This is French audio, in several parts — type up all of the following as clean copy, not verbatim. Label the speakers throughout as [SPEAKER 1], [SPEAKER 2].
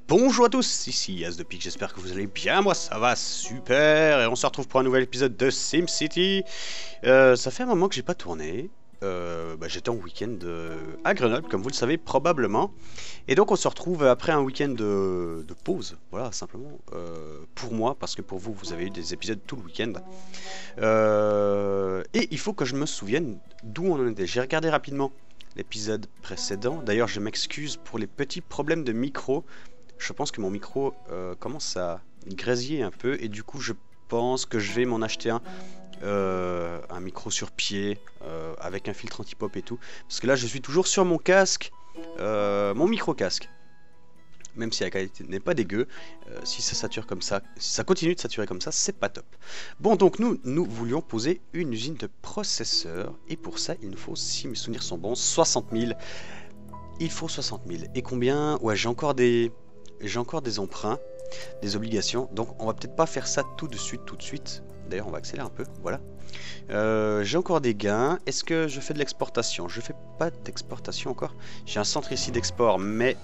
[SPEAKER 1] Bonjour à tous, ici YasThePig, j'espère que vous allez bien, moi ça va super, et on se retrouve pour un nouvel épisode de SimCity. Ça fait un moment que j'ai pas tourné, j'étais en week-end à Grenoble, comme vous le savez probablement, et donc on se retrouve après un week-end de pause, voilà simplement, pour moi, parce que pour vous, vous avez eu des épisodes tout le week-end. Et il faut que je me souvienne d'où on en était. J'ai regardé rapidement l'épisode précédent, d'ailleurs je m'excuse pour les petits problèmes de micro. Je pense que mon micro commence à grésiller un peu et du coup je pense que je vais m'en acheter un micro sur pied avec un filtre anti-pop et tout, parce que là je suis toujours sur mon casque, mon micro casque, même si la qualité n'est pas dégueu. Si ça sature comme ça, si ça continue de saturer comme ça, c'est pas top. Bon, donc nous voulions poser une usine de processeurs et pour ça il nous faut, si mes souvenirs sont bons, 60 000. Il faut 60 000. Et combien? Ouais, j'ai encore des emprunts, des obligations, donc on va peut-être pas faire ça tout de suite. D'ailleurs, on va accélérer un peu, voilà. J'ai encore des gains. Est-ce que je fais de l'exportation? Je fais pas d'exportation encore. J'ai un centre ici d'export, mais...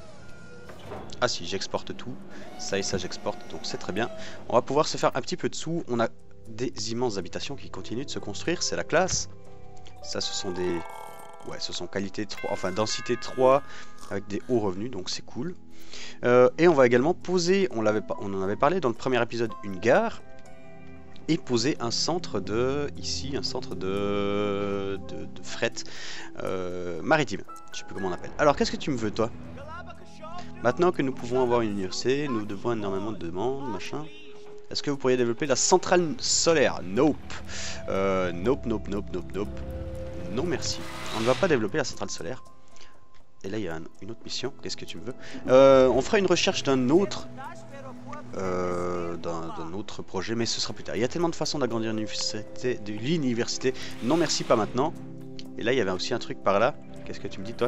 [SPEAKER 1] Ah si, j'exporte tout. Ça et ça, j'exporte, donc c'est très bien. On va pouvoir se faire un petit peu de sous. On a des immenses habitations qui continuent de se construire, c'est la classe. Ça, ce sont des... Ouais, ce sont qualité 3, enfin densité 3 avec des hauts revenus, donc c'est cool. Et on va également poser, on en avait parlé dans le premier épisode, une gare et poser un centre de, ici, un centre de fret maritime. Je sais plus comment on appelle. Alors, qu'est-ce que tu me veux, toi? Maintenant que nous pouvons avoir une université, nous devons énormément de demandes, machin. Est-ce que vous pourriez développer la centrale solaire? Nope. Nope. Non merci, on ne va pas développer la centrale solaire. Et là il y a une autre mission, qu'est-ce que tu me veux? On fera une recherche d'un autre projet, mais ce sera plus tard. Il y a tellement de façons d'agrandir l'université. Non merci, pas maintenant. Et là il y avait aussi un truc par là. Qu'est-ce que tu me dis, toi?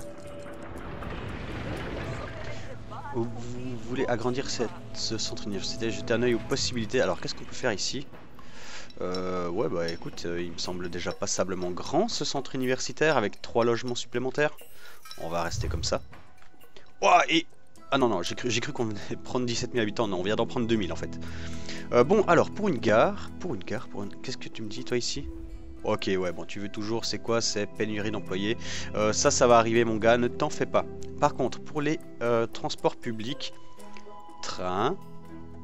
[SPEAKER 1] Vous voulez agrandir ce centre universitaire, jeter un œil aux possibilités. Alors qu'est-ce qu'on peut faire ici? Ouais, bah écoute, il me semble déjà passablement grand ce centre universitaire avec 3 logements supplémentaires. On va rester comme ça. Ouah, et... Ah non, j'ai cru qu'on venait de prendre 17 000 habitants. Non, on vient d'en prendre 2000 en fait. Bon, alors, pour une gare... Qu'est-ce que tu me dis, toi, ici? Ok, ouais, bon, tu veux toujours, c'est quoi? C'est pénurie d'employés. Ça va arriver, mon gars, ne t'en fais pas. Par contre, pour les transports publics, train...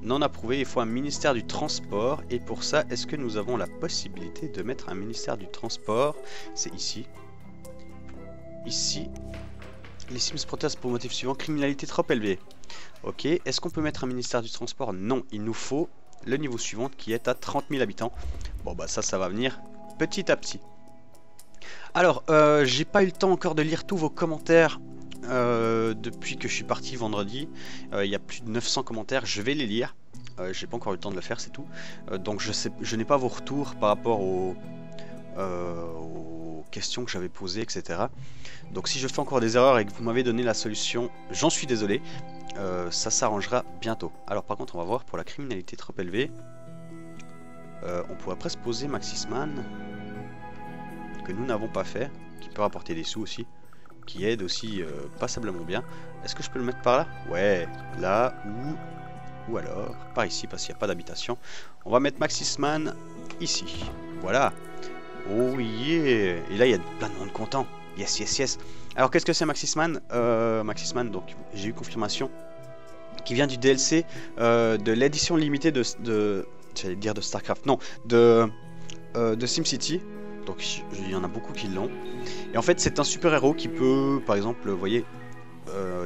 [SPEAKER 1] Non approuvé, il faut un ministère du transport. Et pour ça, est-ce que nous avons la possibilité de mettre un ministère du transport? C'est ici. Ici. Les Sims protestent pour motif suivant, criminalité trop élevée. Ok, est-ce qu'on peut mettre un ministère du transport? Non, il nous faut le niveau suivant qui est à 30 000 habitants. Bon bah ça va venir petit à petit. Alors, j'ai pas eu le temps encore de lire tous vos commentaires. Depuis que je suis parti vendredi, il y a plus de 900 commentaires, je vais les lire. J'ai pas encore eu le temps de le faire, c'est tout. Donc je n'ai pas vos retours par rapport aux questions que j'avais posées, etc. Donc si je fais encore des erreurs et que vous m'avez donné la solution, j'en suis désolé. Ça s'arrangera bientôt. Alors par contre, on va voir pour la criminalité trop élevée. On pourrait presque poser Maxisman, que nous n'avons pas fait, qui peut rapporter des sous aussi, qui aide aussi passablement bien. Est-ce que je peux le mettre par là? Ouais, là, ou alors par ici, parce qu'il n'y a pas d'habitation. On va mettre Maxisman ici. Voilà. Oh yeah. Et là, il y a plein de monde content. Yes. Alors, qu'est-ce que c'est Maxisman? Maxisman, donc, j'ai eu confirmation, qui vient du DLC de l'édition limitée j'allais dire de StarCraft, non, de SimCity. Donc il y en a beaucoup qui l'ont. Et en fait c'est un super héros qui peut, par exemple, vous voyez,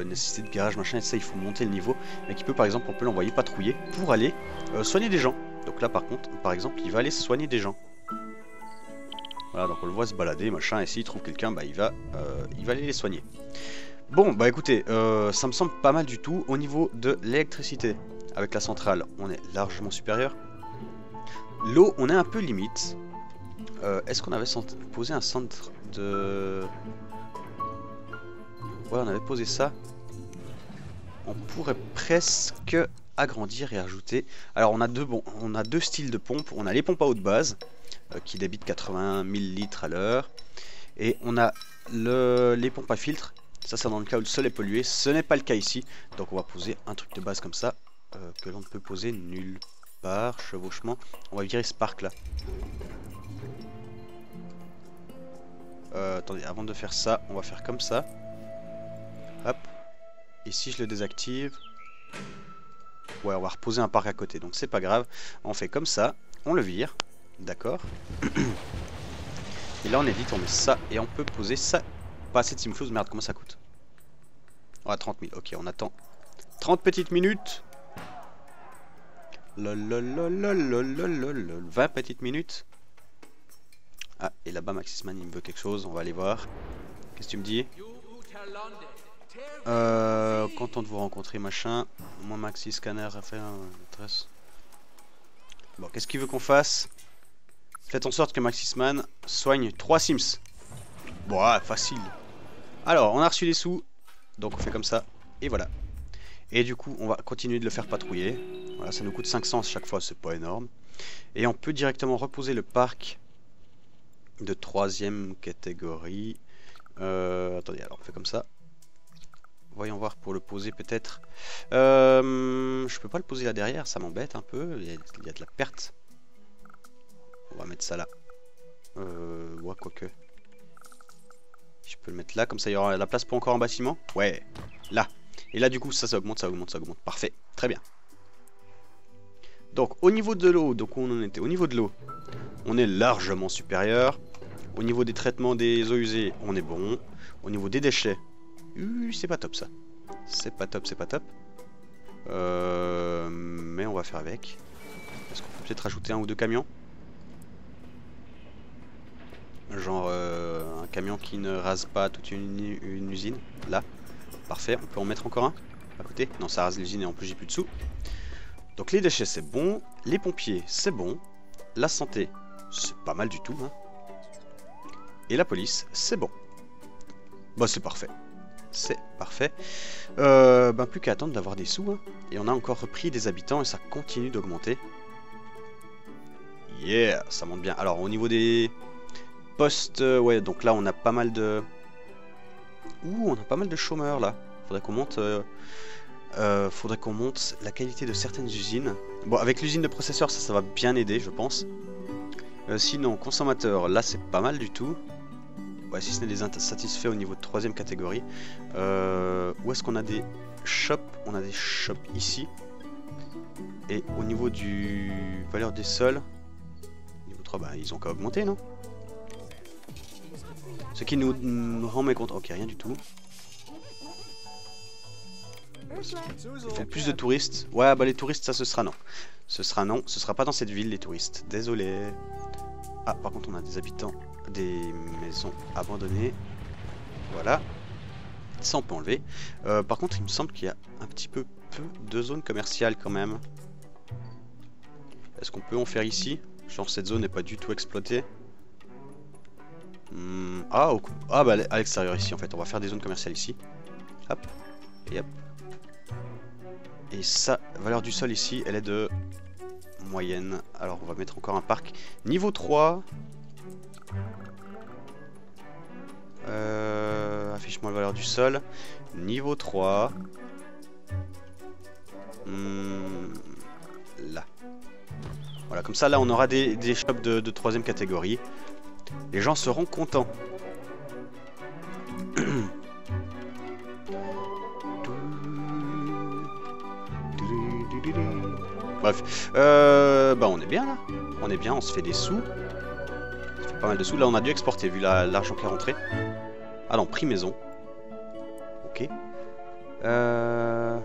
[SPEAKER 1] nécessité de garage machin, et ça il faut monter le niveau. Mais qui peut, par exemple, on peut l'envoyer patrouiller pour aller soigner des gens. Donc là par contre, par exemple, il va aller soigner des gens. Voilà, donc on le voit se balader machin, et s'il trouve quelqu'un, bah il va aller les soigner. Bon bah écoutez, ça me semble pas mal du tout. Au niveau de l'électricité, avec la centrale, on est largement supérieur. L'eau, on est un peu limite. Est-ce qu'on avait posé un centre de... Ouais, on avait posé ça. On pourrait presque agrandir et ajouter... Alors on a deux styles de pompes. On a les pompes à eau de base qui débitent 80 000 litres à l'heure. Et on a les pompes à filtre Ça c'est dans le cas où le sol est pollué. Ce n'est pas le cas ici. Donc on va poser un truc de base comme ça. Que l'on ne peut poser nulle part. Chevauchement. On va virer Spark là. Attendez, avant de faire ça, on va faire comme ça. Hop. Et si je le désactive... Ouais, on va reposer un parc à côté, donc c'est pas grave. On fait comme ça, on le vire. D'accord. Et là on édite, on met ça et on peut poser ça. Pas assez de simflouz, merde, comment ça coûte? Ouais, 30 000, ok, on attend 30 petites minutes. Lolololololololol, 20 petites minutes. Ah, et là-bas Maxisman il me veut quelque chose, on va aller voir. Qu'est-ce que tu me dis? Content de vous rencontrer, machin. Moi Maxi Scanner a fait un adresse. Bon, qu'est-ce qu'il veut qu'on fasse? Faites en sorte que Maxisman soigne 3 Sims. Bon, ah, facile. Alors, on a reçu les sous. Donc on fait comme ça. Et voilà. Et du coup, on va continuer de le faire patrouiller. Voilà, ça nous coûte 500 chaque fois, c'est pas énorme. Et on peut directement reposer le parc de 3e catégorie. Attendez, alors on fait comme ça. Voyons voir pour le poser peut-être. Je peux pas le poser là derrière, ça m'embête un peu. Il y a de la perte. On va mettre ça là. Ouais, quoique. Je peux le mettre là, comme ça il y aura la place pour encore un bâtiment. Ouais, là. Et là du coup ça augmente, ça augmente, ça augmente. Parfait, très bien. Donc au niveau de l'eau, donc où on en était? Au niveau de l'eau, on est largement supérieur. Au niveau des traitements des eaux usées, on est bon. Au niveau des déchets, c'est pas top ça. C'est pas top, c'est pas top. Mais on va faire avec. Est-ce qu'on peut peut-être rajouter un ou deux camions? Genre un camion qui ne rase pas toute une usine. Là. Parfait. On peut en mettre encore un à côté? Non, ça rase l'usine et en plus j'ai plus de sous. Donc les déchets c'est bon. Les pompiers c'est bon. La santé c'est pas mal du tout. Hein. Et la police c'est bon. Bah c'est parfait. C'est parfait. Ben plus qu'à attendre d'avoir des sous. Hein. Et on a encore repris des habitants et ça continue d'augmenter. Yeah, ça monte bien. Alors au niveau des postes, ouais, donc là on a pas mal de... Ouh, on a pas mal de chômeurs là. Faudrait qu'on monte la qualité de certaines usines. Bon, avec l'usine de processeurs, ça va bien aider, je pense. Sinon, consommateurs, là c'est pas mal du tout. Ouais, si ce n'est des insatisfaits au niveau de 3e catégorie. Où est-ce qu'on a des shops? On a des shops ici. Et au niveau du valeur des sols, niveau 3, bah ils ont qu'à augmenter, non? Ce qui nous rend mécontents. Ok, rien du tout. Il faut plus de touristes. Ouais, bah les touristes, ça ce sera non. Ce sera non. Ce sera pas dans cette ville, les touristes. Désolé. Ah, par contre, on a des habitants, des maisons abandonnées. Voilà. Ça, on peut enlever. Par contre, il me semble qu'il y a un petit peu de zones commerciales quand même. Est-ce qu'on peut en faire ici? Genre, cette zone n'est pas du tout exploitée. Ah, bah à l'extérieur ici en fait, on va faire des zones commerciales ici. Hop, et hop. Et ça, valeur du sol ici, elle est de moyenne. Alors on va mettre encore un parc. Niveau 3. Affiche-moi la valeur du sol. Niveau 3. Là. Voilà, comme ça là on aura des shops de 3e catégorie. Les gens seront contents. Bref, bah on est bien là. On est bien, on se fait des sous. Ça fait pas mal de sous. Là on a dû exporter vu l'argent qui est rentré. Ah non, prix maison. Ok. Bah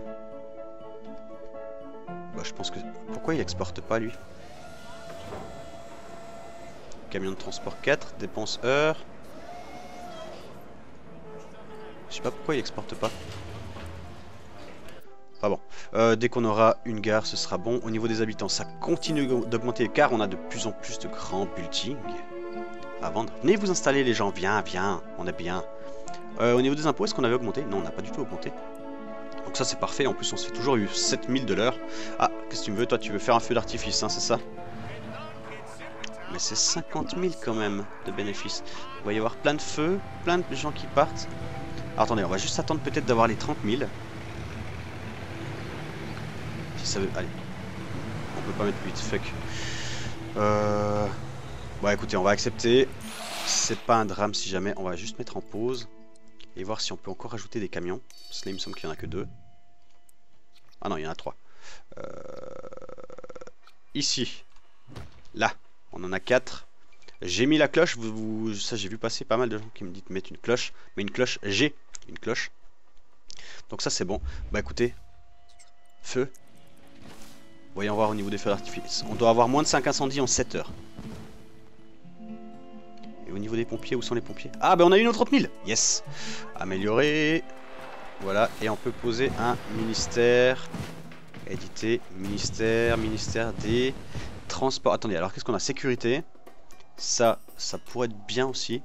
[SPEAKER 1] je pense que... Pourquoi il exporte pas lui? Camion de transport 4, dépense heure. Je sais pas pourquoi il exporte pas. Ah bon. Dès qu'on aura une gare, ce sera bon. Au niveau des habitants, ça continue d'augmenter car on a de plus en plus de grands buildings à vendre. Venez vous installer les gens, viens, on est bien. Au niveau des impôts, est-ce qu'on avait augmenté? Non, on n'a pas du tout augmenté. Donc ça c'est parfait, en plus on se fait toujours 7000 de l'heure. Ah, qu'est-ce que tu veux? Toi tu veux faire un feu d'artifice, hein, c'est ça? Mais c'est 50 000 quand même de bénéfices. Il va y avoir plein de feux, plein de gens qui partent. Alors, attendez, on va juste attendre peut-être d'avoir les 30 000. Si ça veut... Allez. On peut pas mettre 8, fuck. Bon, écoutez, on va accepter. C'est pas un drame si jamais. On va juste mettre en pause. Et voir si on peut encore ajouter des camions. Parce que là, il me semble qu'il n'y en a que 2. Ah non, il y en a 3. Ici. Là. On en a 4. J'ai mis la cloche. Ça, j'ai vu passer pas mal de gens qui me disent de mettre une cloche. Mais une cloche, j'ai une cloche. Donc ça, c'est bon. Bah écoutez. Feu. Voyons voir au niveau des feux d'artifice. On doit avoir moins de 5 incendies en 7 heures. Et au niveau des pompiers, où sont les pompiers? Ah bah on a eu nos 30 000. Yes. Améliorer. Voilà. Et on peut poser un ministère. Éditer. Ministère des transports. Attendez, alors qu'est-ce qu'on a? Sécurité. Ça pourrait être bien aussi.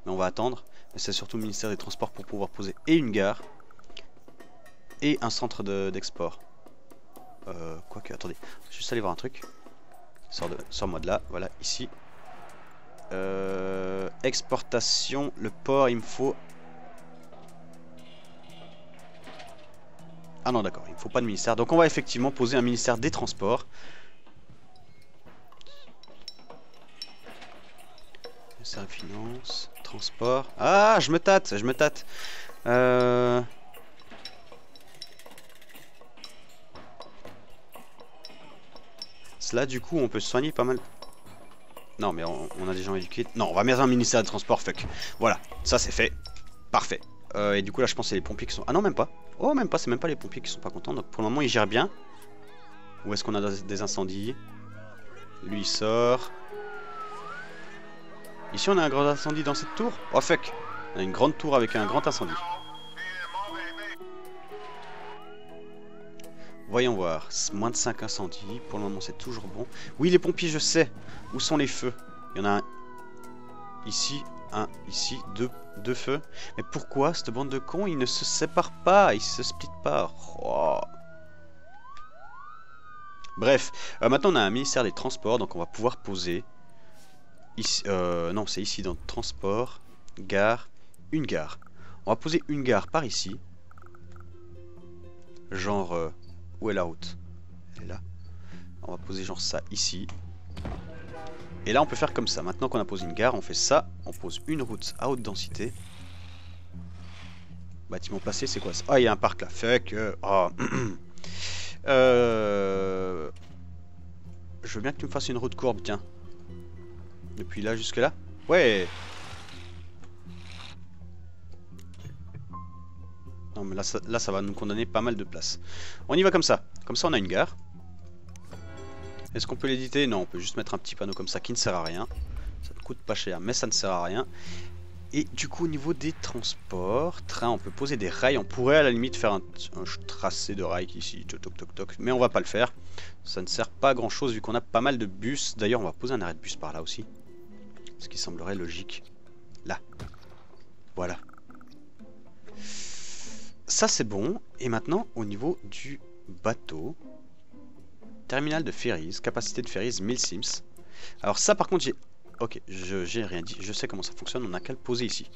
[SPEAKER 1] Mais on va attendre. Mais c'est surtout le ministère des transports pour pouvoir poser et une gare. Et un centre d'export. Quoique, attendez, je vais juste aller voir un truc. Sors-moi de là, voilà, ici. Exportation, le port, il me faut... Ah non, d'accord, il me faut pas de ministère. Donc on va effectivement poser un ministère des transports. Ministère des finances, transport... Ah, je me tâte. Là du coup on peut se soigner pas mal. Non mais on a des gens éduqués. Non, on va mettre un ministère des transports, fuck. Voilà, ça c'est fait. Parfait. Et du coup là je pense que c'est les pompiers qui sont... Ah non, même pas. Oh, même pas, c'est même pas les pompiers qui sont pas contents. Donc pour le moment ils gèrent bien. Où est-ce qu'on a des incendies? Lui il sort. Ici on a un grand incendie dans cette tour. Oh fuck. On a une grande tour avec un grand incendie. Voyons voir, moins de 5 incendies, pour le moment c'est toujours bon. Oui, les pompiers, je sais. Où sont les feux? Il y en a un ici, deux feux. Mais pourquoi cette bande de cons, ils ne se séparent pas, ils se splitent pas? Oh. Bref, maintenant on a un ministère des transports, donc on va pouvoir poser... Ici, non, c'est ici dans transport, gare, une gare. On va poser une gare par ici. Genre... Où est la route? Elle est là. On va poser genre ça ici. Et là on peut faire comme ça. Maintenant qu'on a posé une gare, on fait ça. On pose une route à haute densité. Bâtiment placé, c'est quoi ça? Ah, il y a un parc là. Fuck. Oh. Je veux bien que tu me fasses une route courbe, tiens. Depuis là jusque là. Ouais. Non mais là ça va nous condamner pas mal de place. On y va comme ça. Comme ça on a une gare. Est-ce qu'on peut l'éditer? Non, on peut juste mettre un petit panneau comme ça qui ne sert à rien. Ça ne coûte pas cher mais ça ne sert à rien. Et du coup au niveau des transports, train, on peut poser des rails. On pourrait à la limite faire un tracé de rails ici, toc toc toc. Mais on va pas le faire. Ça ne sert pas à grand chose vu qu'on a pas mal de bus. D'ailleurs on va poser un arrêt de bus par là aussi. Ce qui semblerait logique. Là. Voilà. Ça c'est bon, et maintenant au niveau du bateau, terminal de ferries, capacité de ferries 1000 sims. Alors ça par contre j'ai... Ok, j'ai rien dit, je sais comment ça fonctionne, on n'a qu'à le poser ici.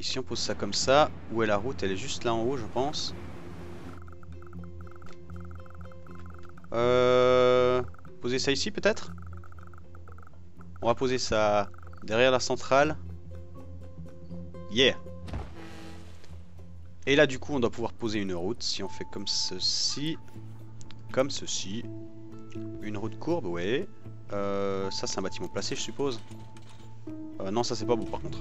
[SPEAKER 1] Ici on pose ça comme ça, où est la route? Elle est juste là en haut je pense. Poser ça ici peut-être? On va poser ça derrière la centrale. Yeah! Et là du coup on doit pouvoir poser une route. Si on fait comme ceci. Comme ceci. Une route courbe, ouais. Ça c'est un bâtiment placé je suppose. Non ça c'est pas beau par contre.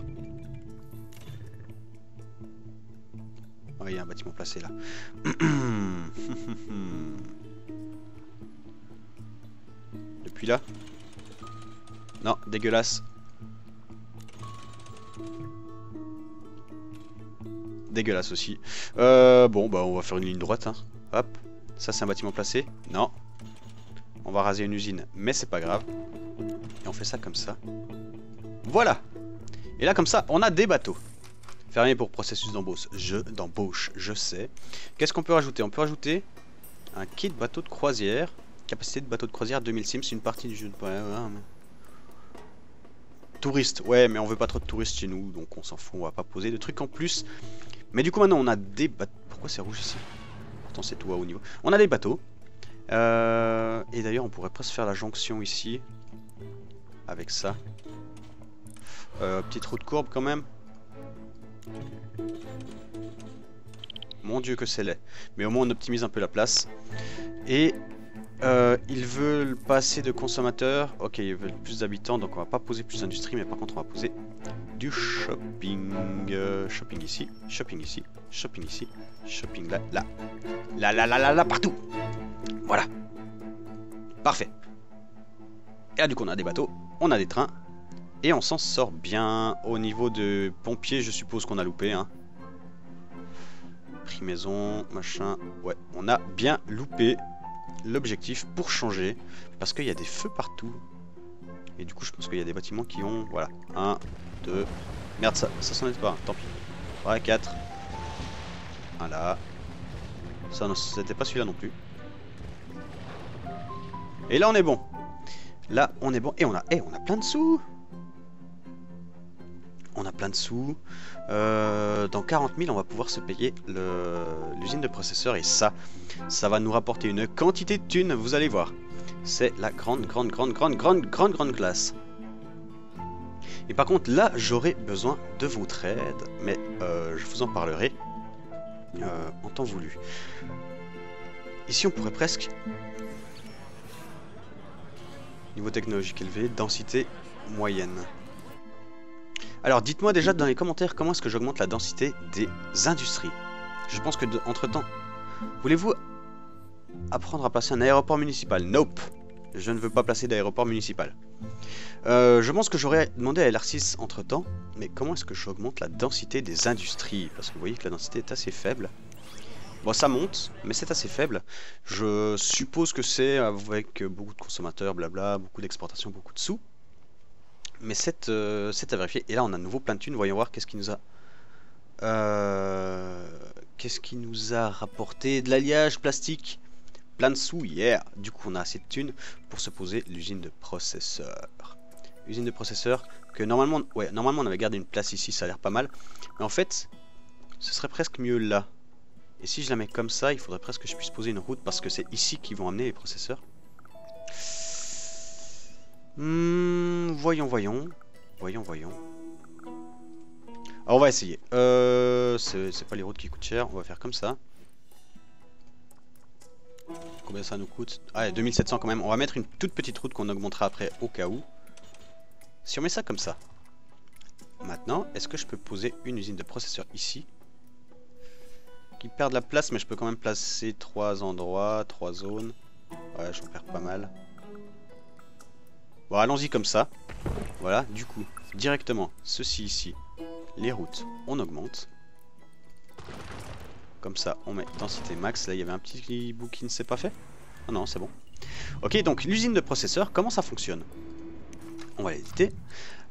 [SPEAKER 1] Ah, il y a un bâtiment placé là. Depuis là. Non, dégueulasse. Dégueulasse aussi. Bon, bah on va faire une ligne droite. Hein. Hop. Ça, c'est un bâtiment placé. Non. On va raser une usine, mais c'est pas grave. Et on fait ça comme ça. Voilà. Et là, comme ça, on a des bateaux. Fermé pour processus d'embauche. Je sais. Qu'est-ce qu'on peut rajouter? On peut rajouter un kit bateau de croisière. Capacité de bateau de croisière 2000 sims. Une partie du jeu de... Touristes, ouais, mais on veut pas trop de touristes chez nous, donc on s'en fout, on va pas poser de trucs en plus. Mais du coup, maintenant, on a des bateaux. Pourquoi c'est rouge ici? Pourtant, c'est tout à haut niveau. On a des bateaux. Et d'ailleurs, on pourrait presque faire la jonction ici. Avec ça. Petite route courbe quand même. Mon Dieu que c'est laid. Mais au moins, on optimise un peu la place. Et... ils veulent pas assez de consommateurs. Ok, ils veulent plus d'habitants, donc on va pas poser plus d'industrie, mais par contre on va poser du shopping. Shopping ici, shopping ici, shopping ici, shopping là, là. Là, partout. Voilà. Parfait. Et là du coup on a des bateaux, on a des trains, et on s'en sort bien. Au niveau de pompiers, je suppose qu'on a loupé, hein. Prix maison, machin. Ouais, on a bien loupé l'objectif pour changer, parce qu'il y a des feux partout. Et du coup je pense qu'il y a des bâtiments qui ont... Voilà, 1, 2... Merde, ça s'en est pas, hein. Tant pis. Ouais, 4. Voilà. Ça, c'était pas celui-là non plus. Et là on est bon. Là on est bon. Et on a plein de sous. On a plein de sous. Dans 40 000 on va pouvoir se payer l'usine de processeurs. Et ça va nous rapporter une quantité de thunes, vous allez voir. C'est la grande classe. Et par contre là j'aurai besoin de votre aide. Mais je vous en parlerai en temps voulu. Ici on pourrait presque... Niveau technologique élevé, densité moyenne. Alors dites-moi déjà dans les commentaires comment est-ce que j'augmente la densité des industries. Je pense que entre temps... Voulez-vous apprendre à placer un aéroport municipal? Nope. Je ne veux pas placer d'aéroport municipal. Je pense que j'aurais demandé à LR6 entre temps. Mais comment est-ce que j'augmente la densité des industries? Parce que vous voyez que la densité est assez faible. Bon, ça monte, mais c'est assez faible. Je suppose que c'est avec beaucoup de consommateurs, blabla, beaucoup d'exportation, beaucoup de sous. Mais c'est à vérifier. Et là, on a de nouveau plein de thunes. Voyons voir qu'est-ce qui nous a... qu'est-ce qui nous a rapporté? De l'alliage plastique. Plein de sous, yeah. Du coup, on a assez de thunes pour se poser l'usine de processeurs. Usine de processeurs que normalement... Ouais, normalement, on avait gardé une place ici, ça a l'air pas mal. Mais en fait, ce serait presque mieux là. Et si je la mets comme ça, il faudrait presque que je puisse poser une route parce que c'est ici qu'ils vont amener les processeurs. Voyons. Alors on va essayer. C'est pas les routes qui coûtent cher, on va faire comme ça. Combien ça nous coûte? Ah, 2700 quand même. On va mettre une toute petite route qu'on augmentera après au cas où. Si on met ça comme ça. Maintenant, est-ce que je peux poser une usine de processeurs ici? Qui perd de la place, mais je peux quand même placer 3 endroits, 3 zones. Ouais, j'en perds pas mal. Bon, allons-y comme ça. Voilà, du coup, directement, ceci ici, les routes, on augmente. Comme ça, on met densité max. Là, il y avait un petit bout qui ne s'est pas fait. Oh non, c'est bon. Ok, donc l'usine de processeurs, comment ça fonctionne? On va l'éditer.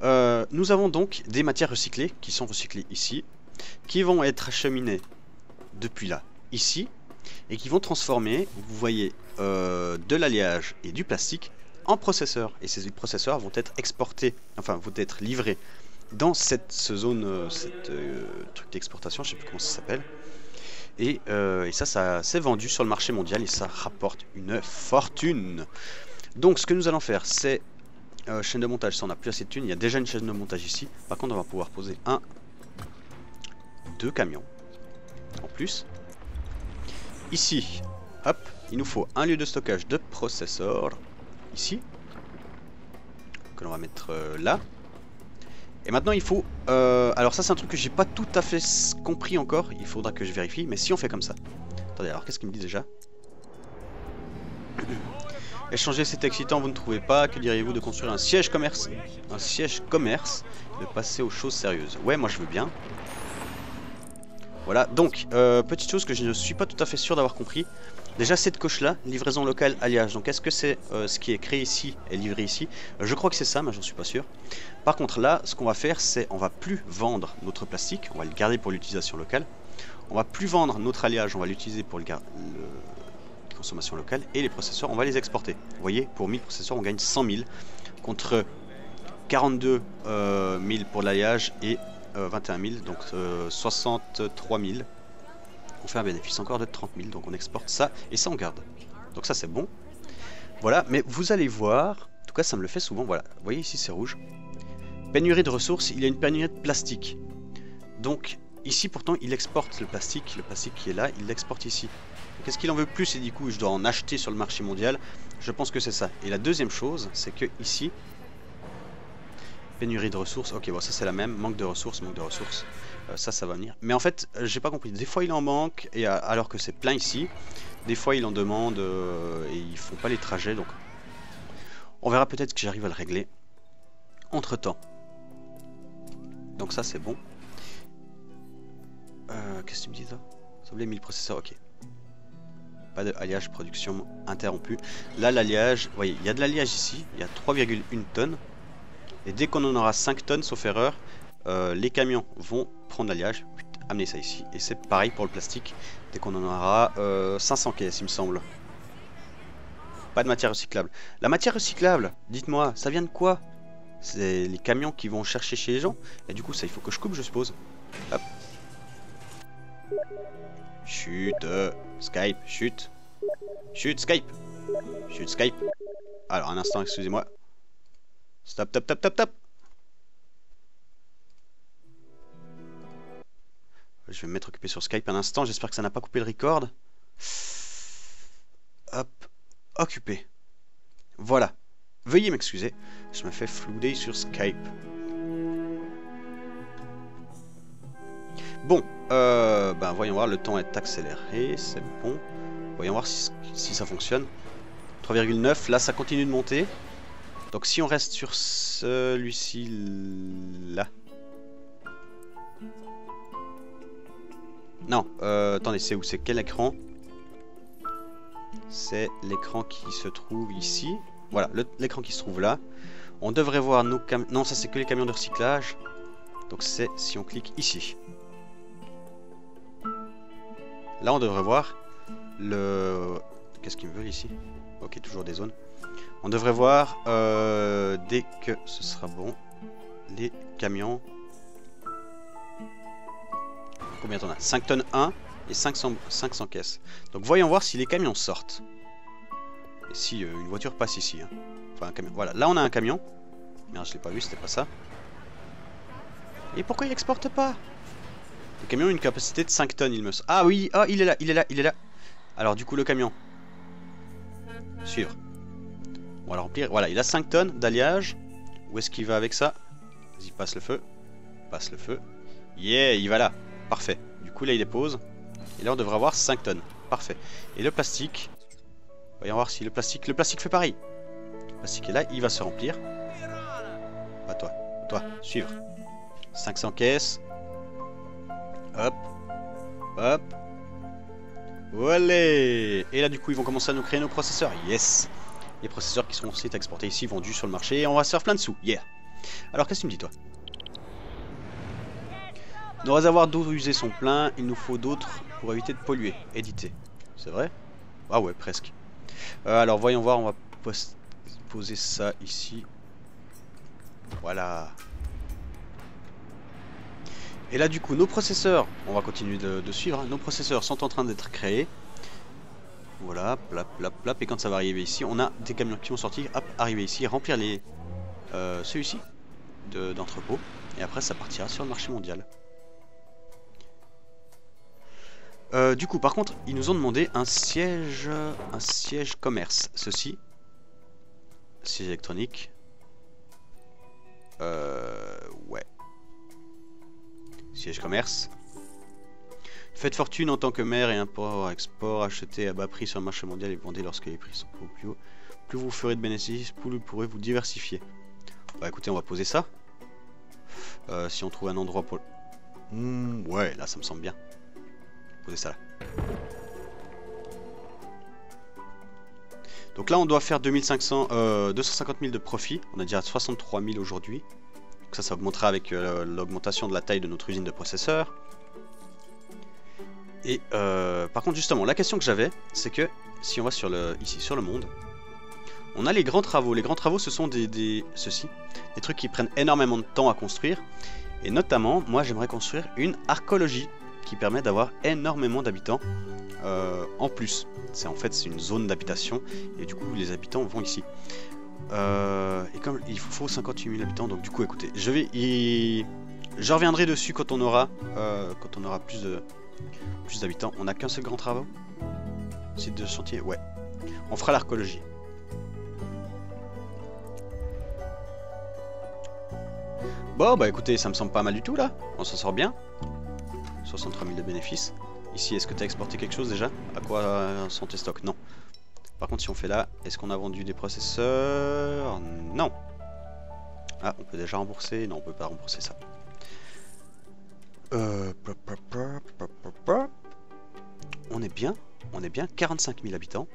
[SPEAKER 1] Nous avons donc des matières recyclées qui sont recyclées ici, qui vont être acheminées depuis là, ici, et qui vont transformer, vous voyez, de l'alliage et du plastique en processeurs. Et ces processeurs vont être exportés, enfin vont être livrés dans cette zone, truc d'exportation, je sais plus comment ça s'appelle. Et ça c'est vendu sur le marché mondial et ça rapporte une fortune. Donc ce que nous allons faire, c'est chaîne de montage, ça on n'a plus assez de thunes, il y a déjà une chaîne de montage ici. Par contre on va pouvoir poser 2 camions en plus. Ici, hop, il nous faut un lieu de stockage de processeurs, ici, que l'on va mettre là. Et maintenant il faut... alors ça c'est un truc que j'ai pas tout à fait compris encore, il faudra que je vérifie, mais si on fait comme ça... Attendez, alors qu'est-ce qu'il me dit déjà? Échanger c'est excitant, vous ne trouvez pas? Que diriez-vous de construire un siège commerce? Un siège commerce, de passer aux choses sérieuses. Ouais, moi je veux bien. Voilà, donc, petite chose que je ne suis pas tout à fait sûr d'avoir compris. Déjà, cette coche-là, livraison locale, alliage. Donc, est-ce que c'est ce qui est créé ici et livré ici? Je crois que c'est ça, mais j'en suis pas sûr. Par contre, là, ce qu'on va faire, c'est on va plus vendre notre plastique. On va le garder pour l'utilisation locale. On va plus vendre notre alliage. On va l'utiliser pour la consommation locale. Et les processeurs, on va les exporter. Vous voyez, pour 1000 processeurs, on gagne 100 000 contre 42 000 pour l'alliage et 21 000, donc 63 000. On fait un bénéfice encore de 30 000, donc on exporte ça et ça on garde. Donc ça c'est bon. Voilà, mais vous allez voir, en tout cas ça me le fait souvent, voilà. Vous voyez ici c'est rouge. Pénurie de ressources, il y a une pénurie de plastique. Donc ici pourtant il exporte le plastique qui est là, il l'exporte ici. Qu'est-ce qu'il en veut plus et du coup je dois en acheter sur le marché mondial? Je pense que c'est ça. Et la deuxième chose, c'est que ici, pénurie de ressources, ok bon ça c'est la même, manque de ressources, ça va venir. Mais en fait j'ai pas compris, des fois il en manque et alors que c'est plein ici, des fois il en demande et ils font pas les trajets, donc on verra peut-être que j'arrive à le régler entre temps. Donc ça c'est bon. Qu'est-ce que tu me dis là? Ça voulait 1000 processeurs, ok. Pas de alliage production interrompu. Là l'alliage, vous voyez, il y a de l'alliage ici, il y a 3,1 tonnes. Et dès qu'on en aura 5 tonnes, sauf erreur, les camions vont prendre l'alliage, amener ça ici. Et c'est pareil pour le plastique, dès qu'on en aura 500 caisses il me semble. Pas de matière recyclable. La matière recyclable, dites-moi, ça vient de quoi? C'est les camions qui vont chercher chez les gens. Et du coup ça il faut que je coupe je suppose. Hop. Chut, Skype, chut. Chut, Skype. Chut, Skype. Alors, un instant, excusez-moi. Stop, stop, stop, stop, stop. Je vais me mettre occupé sur Skype un instant. J'espère que ça n'a pas coupé le record. Hop. Occupé. Voilà. Veuillez m'excuser. Je me fais flouder sur Skype. Bon, ben voyons voir, le temps est accéléré, c'est bon. Voyons voir si ça fonctionne. 3,9, là ça continue de monter. Donc si on reste sur celui-ci là. Non, attendez, c'est où? C'est quel écran? C'est l'écran qui se trouve ici. Voilà, l'écran qui se trouve là. On devrait voir nos camions. Non, ça c'est que les camions de recyclage. Donc c'est si on clique ici. Là on devrait voir le... Qu'est-ce qu'ils me veulent ici? Ok, toujours des zones. On devrait voir dès que ce sera bon les camions. Combien t'en as? 5 tonnes 1 et 500 caisses. Donc voyons voir si les camions sortent. Et si une voiture passe ici. Hein. Enfin un camion. Voilà, là on a un camion. Merde, je l'ai pas vu, c'était pas ça. Et pourquoi il exporte pas? Le camion a une capacité de 5 tonnes, il me semble. Ah oui, ah, il est là, il est là, il est là. Alors du coup le camion. Suivre. On va le remplir. Voilà, il a 5 tonnes d'alliage. Où est-ce qu'il va avec ça? Vas-y, passe le feu. Passe le feu. Yeah, il va là. Parfait. Du coup là il dépose. Et là on devrait avoir 5 tonnes. Parfait. Et le plastique. Voyons voir si le plastique fait pareil. Le plastique est là, il va se remplir. À toi, suivre. 500 caisses. Hop, hop. Voilà. Et là du coup ils vont commencer à nous créer nos processeurs. Yes. Les processeurs qui seront ensuite exportés ici, vendus sur le marché. Et on va se faire plein de sous. Yeah. Alors qu'est-ce que tu me dis toi? Nos réservoirs d'eau usés sont pleins. Il nous faut d'autres pour éviter de polluer. Éditer. C'est vrai? Ah ouais, presque. Alors voyons voir, on va poser ça ici. Voilà. Et là du coup nos processeurs, on va continuer de suivre, hein. Nos processeurs sont en train d'être créés. Voilà, plap, plap, plap. Et quand ça va arriver ici, on a des camions qui vont sortir, hop, arriver ici, remplir les celui-ci d'entrepôt. Et après ça partira sur le marché mondial. Du coup par contre ils nous ont demandé un siège commerce. Ceci, siège électronique. Ouais. Siège commerce. Faites fortune en tant que maire et import-export, achetez à bas prix sur le marché mondial et vendez lorsque les prix sont plus hauts. Plus vous ferez de bénéfices, plus vous pourrez vous diversifier. Bah écoutez, on va poser ça. Si on trouve un endroit pour... ouais, là ça me semble bien. Poser ça là. Donc là on doit faire 250 000 de profit. On a déjà 63 000 aujourd'hui. Donc ça augmentera avec l'augmentation de la taille de notre usine de processeurs. Et par contre justement la question que j'avais, c'est que si on va sur ici sur le monde, On a les grands travaux. Les grands travaux, ce sont des trucs qui prennent énormément de temps à construire. Et notamment, moi j'aimerais construire une archéologie qui permet d'avoir énormément d'habitants en plus. En fait, c'est une zone d'habitation et du coup les habitants vont ici. Et comme il faut 58 000 habitants, donc du coup écoutez, je reviendrai dessus quand on aura plus d'habitants. On a qu'un seul grand travaux. Site de chantier, ouais. On fera l'archéologie. Bon bah écoutez, ça me semble pas mal du tout là. On s'en sort bien. 63 000 de bénéfices. Ici, est-ce que tu as exporté quelque chose déjà? À quoi sont tes stocks? Non. Par contre, si on fait là, est-ce qu'on a vendu des processeurs? Non. Ah, on peut déjà rembourser? Non, on peut pas rembourser ça. On est bien. On est bien. 45 000 habitants.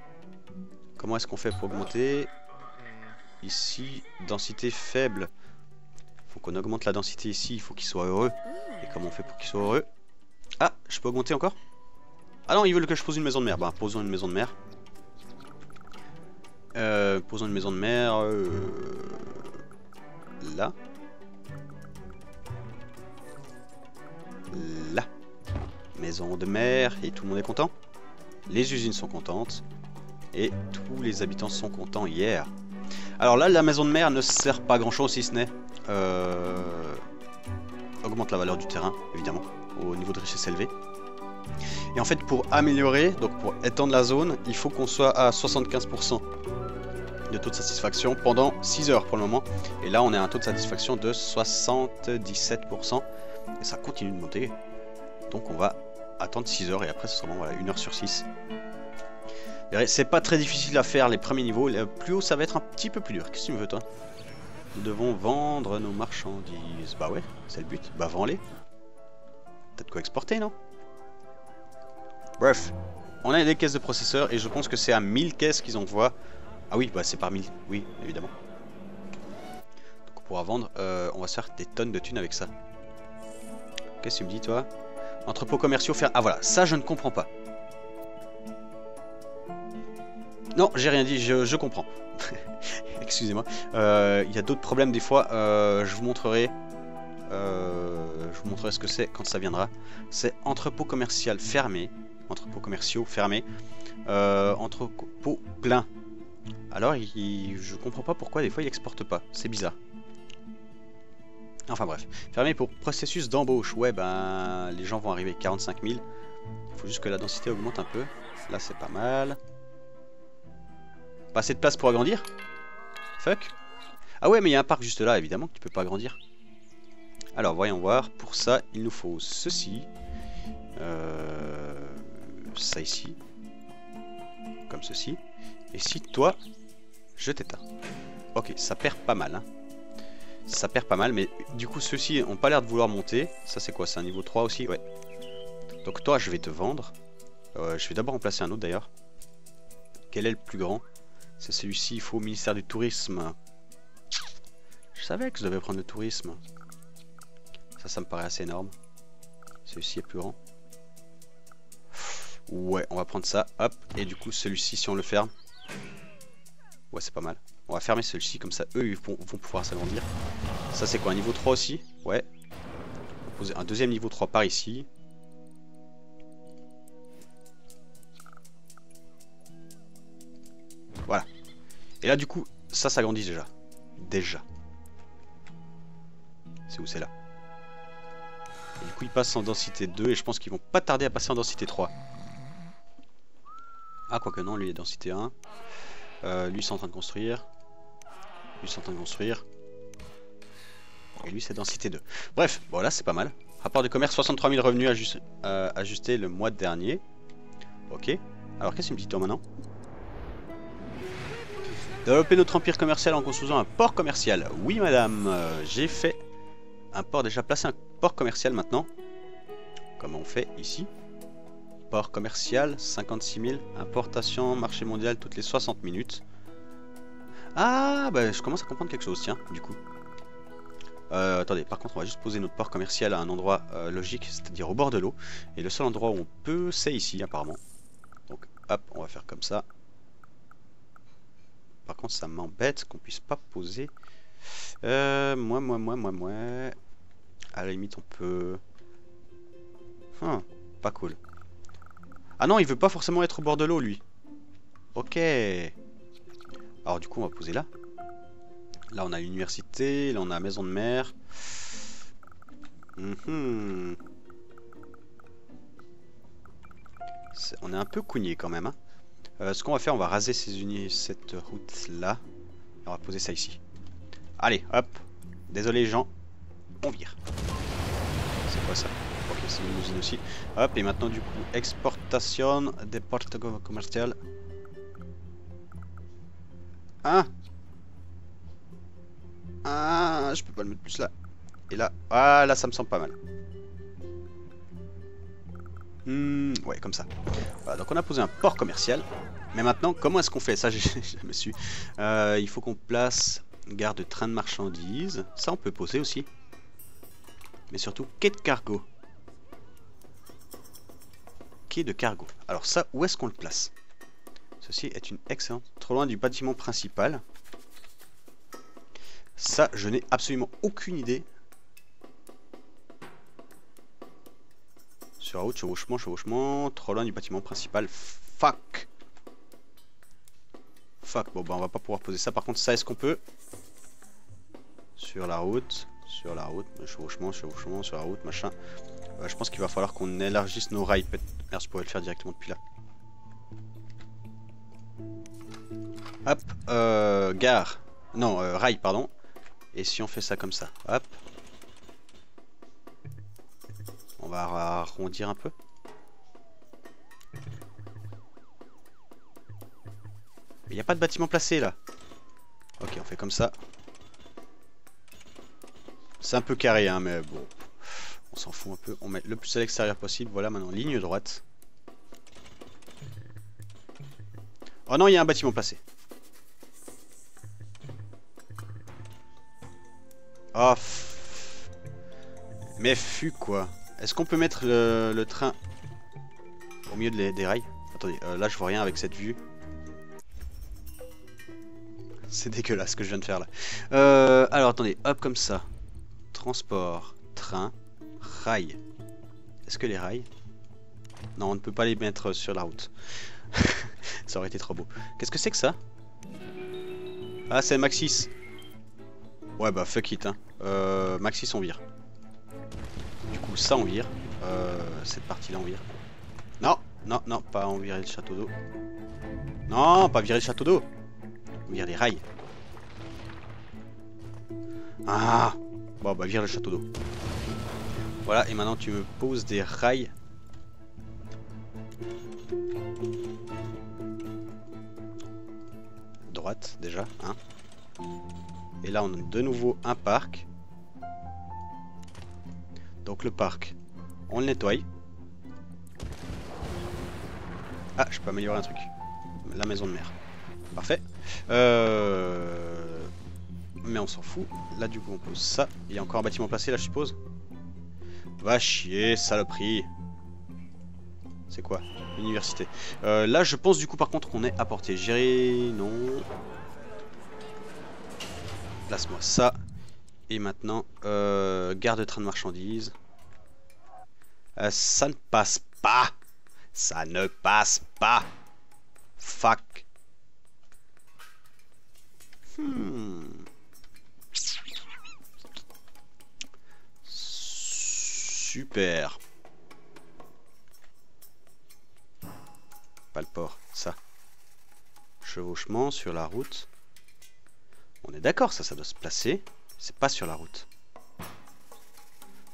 [SPEAKER 1] Comment est-ce qu'on fait pour augmenter? Ici, densité faible. Faut qu'on augmente la densité ici. Il faut qu'il soit heureux. Et comment on fait pour qu'il soit heureux? Ah, je peux augmenter encore? Ah non, ils veulent que je pose une maison de mer. Bah, posons une maison de mer. Posons une maison de mer là. Là. Maison de mer. Et tout le monde est content. Les usines sont contentes. Et tous les habitants sont contents hier. Alors là, la maison de mer ne sert pas à grand chose si ce n'est augmente la valeur du terrain, évidemment, au niveau de richesse élevé. Et en fait, pour améliorer, donc pour étendre la zone, il faut qu'on soit à 75% de taux de satisfaction pendant 6 heures pour le moment. Et là, on est à un taux de satisfaction de 77%. Et ça continue de monter. Donc on va attendre 6 heures et après, ce sera bon, voilà, 1 heure sur 6. C'est pas très difficile à faire les premiers niveaux. Le plus haut, ça va être un petit peu plus dur. Qu'est-ce que tu me veux, toi? Nous devons vendre nos marchandises. Bah ouais, c'est le but. Bah vends-les. T'as de quoi exporter, non? Bref, on a des caisses de processeurs et je pense que c'est à 1000 caisses qu'ils envoient. Ah oui, bah c'est par 1000, oui, évidemment. Donc on pourra vendre, on va se faire des tonnes de thunes avec ça. Qu'est-ce que tu me dis, toi? Entrepôts commerciaux, faire... Ah voilà, ça je ne comprends pas. Non, j'ai rien dit, je comprends. Excusez-moi. Il y a d'autres problèmes des fois. Je vous montrerai ce que c'est quand ça viendra. C'est entrepôt commercial fermé. Entrepôts commerciaux fermés. Entrepôt plein. Alors, je comprends pas pourquoi des fois il exporte pas. C'est bizarre. Enfin bref. Fermé pour processus d'embauche. Ouais, ben les gens vont arriver 45 000. Il faut juste que la densité augmente un peu. Là, c'est pas mal. Pas assez de place pour agrandir? Fuck. Ah ouais, mais il y a un parc juste là, évidemment que tu peux pas agrandir. Alors, voyons voir. Pour ça, il nous faut ceci. Ça ici. Comme ceci. Et si toi, je t'éteins. Ok, ça perd pas mal. Hein. Ça perd pas mal, mais du coup, ceux-ci n'ont pas l'air de vouloir monter. Ça, c'est quoi? C'est un niveau 3 aussi? Ouais. Donc toi, je vais te vendre. Je vais d'abord remplacer un autre d'ailleurs. Quel est le plus grand? C'est celui-ci, il faut au ministère du Tourisme. Je savais que je devais prendre le tourisme. Ça me paraît assez énorme. Celui-ci est plus grand. Ouais, on va prendre ça, hop. Et du coup, celui-ci, si on le ferme... Ouais, c'est pas mal. On va fermer celui-ci, comme ça, eux, ils vont pouvoir s'agrandir. Ça, c'est quoi, un niveau 3 aussi? Ouais. On va poser un deuxième niveau 3 par ici. Voilà. Et là, du coup, ça s'agrandit déjà. Déjà. C'est où? C'est là. Et du coup, ils passent en densité 2 et je pense qu'ils vont pas tarder à passer en densité 3. Ah, quoique non, lui, il est densité 1. Lui, c'est en train de construire. Lui, c'est en train de construire. Et lui, c'est densité 2. Bref, bon, là, c'est pas mal. Rapport de commerce, 63 000 revenus ajustés le mois dernier. Ok. Alors, qu'est-ce qu'il me dit, toi, maintenant? Développer notre empire commercial en construisant un port commercial. Oui, madame, j'ai fait un port, déjà placé un port commercial maintenant. Comment on fait ici? Port commercial, 56 000. Importation, marché mondial toutes les 60 minutes. Ah, bah je commence à comprendre quelque chose, tiens, du coup. Attendez, par contre, on va juste poser notre port commercial à un endroit logique, c'est-à-dire au bord de l'eau. Et le seul endroit où on peut, c'est ici, apparemment. Donc, hop, on va faire comme ça. par contre, ça m'embête qu'on puisse pas poser. Moi. À la limite, on peut... pas cool. Ah non, il veut pas forcément être au bord de l'eau, lui. Ok. Alors du coup, on va poser là. Là, on a l'université. Là, on a la maison de mer. On est un peu cougné quand même. Hein. Ce qu'on va faire, on va raser cette route-là. On va poser ça ici. Allez, hop. Désolé, les gens. On vire. C'est quoi ça? Ok, c'est une usine aussi. Hop, et maintenant, du coup, exportation des portes commerciales. Ah, je peux pas le mettre plus là. Et là, ah, là, ça me semble pas mal. Ouais, comme ça. Voilà, donc on a posé un port commercial. Mais maintenant, comment est-ce qu'on fait? Ça, j'ai jamais su. Il faut qu'on place gare de train de marchandises. Ça, on peut poser aussi. Mais surtout, quai de cargo. Quai de cargo. Alors ça, où est-ce qu'on le place? Ceci est une excellente... Trop loin du bâtiment principal. Ça, je n'ai absolument aucune idée. Sur la route, chevauchement. Trop loin du bâtiment principal. Fuck. Bon, bah on va pas pouvoir poser ça. Par contre, ça, est-ce qu'on peut? Sur la route, chevauchement, sur la route, machin. Je pense qu'il va falloir qu'on élargisse nos rails. Merde, je pourrais le faire directement depuis là. Hop, gare. Non, rail, pardon. Et si on fait ça comme ça, hop. On va arrondir un peu. Il n'y a pas de bâtiment placé là. Ok, on fait comme ça. C'est un peu carré, hein, mais bon. On s'en fout un peu. On met le plus à l'extérieur possible. Voilà, maintenant, ligne droite. Oh non, il y a un bâtiment placé. Oh, mais fut quoi. Est-ce qu'on peut mettre le train au milieu des rails? Attendez, là je vois rien avec cette vue. C'est dégueulasse ce que je viens de faire là. Alors attendez, hop comme ça. Transport, train, rail. Est-ce que les rails? Non, on ne peut pas les mettre sur la route. Ça aurait été trop beau. Qu'est-ce que c'est que ça? Ah, c'est Maxis. Ouais bah fuck it hein. Maxis on vire. Du coup ça on vire. Cette partie là on vire. Non, pas on virer le château d'eau. Non, pas virer le château d'eau. On vire les rails. Ah. Bon bah vire le château d'eau. Voilà, et maintenant tu me poses des rails. Droite déjà, hein. Et là on a de nouveau un parc. Donc le parc, on le nettoie. Ah, je peux améliorer un truc. La maison de mer. Parfait. Mais on s'en fout. Là du coup on pose ça. Il y a encore un bâtiment placé là je suppose. Va chier, saloperie. C'est quoi? Université. Là je pense du coup par contre qu'on est à portée. Gérer, non. Place-moi ça. Et maintenant, gare de train de marchandises. Ça ne passe pas. Ça ne passe pas. Fuck. Super. Pas le port, ça. Chevauchement sur la route. On est d'accord, ça doit se placer. C'est pas sur la route.